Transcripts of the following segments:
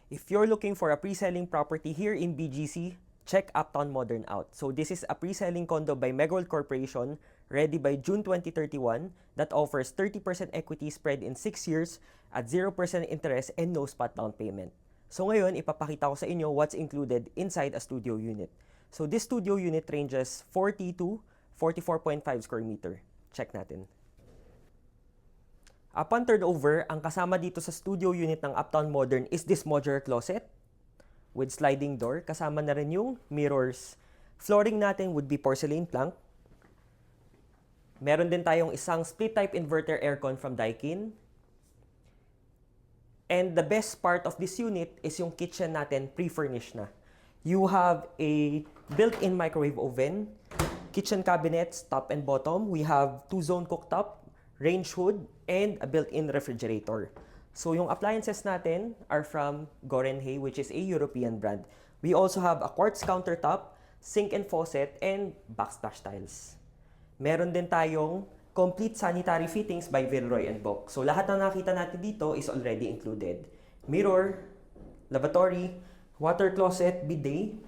If you're looking for a pre-selling property here in BGC, check Uptown Modern out. So this is a pre-selling condo by Megaworld Corporation ready by June 2031 that offers 30% equity spread in 6 years at 0% interest and no spot down payment. So ngayon, ipapakita ko sa inyo what's included inside a studio unit. So this studio unit ranges 40 to 44.5 square meter. Check natin. Upon turnover, ang kasama dito sa studio unit ng Uptown Modern is this modular closet with sliding door. Kasama na rin yung mirrors. Flooring natin would be porcelain plank. Meron din tayong isang split-type inverter aircon from Daikin. And the best part of this unit is yung kitchen natin pre-furnished na. You have a built-in microwave oven, kitchen cabinets, top and bottom. We have 2-zone cooktop, range hood, and a built-in refrigerator. So yung appliances natin are from Gorenhey, which is a European brand. We also have a quartz countertop, sink and faucet, and backsplash tiles. Meron din tayong complete sanitary fittings by Villeroy & Boch. So lahat na nakita natin dito is already included. Mirror, lavatory, water closet, bidet,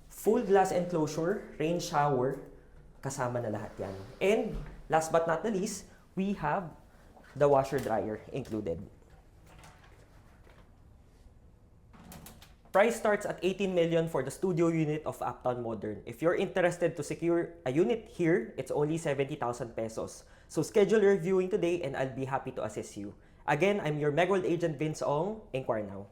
full glass enclosure, rain shower, kasama na lahat yan. And last but not the least, we have the washer-dryer included. Price starts at 18 million for the studio unit of Uptown Modern. If you're interested to secure a unit here, it's only 70,000 pesos. So schedule your viewing today and I'll be happy to assist you. Again, I'm your Megaworld agent Vince Ong. Inquire now.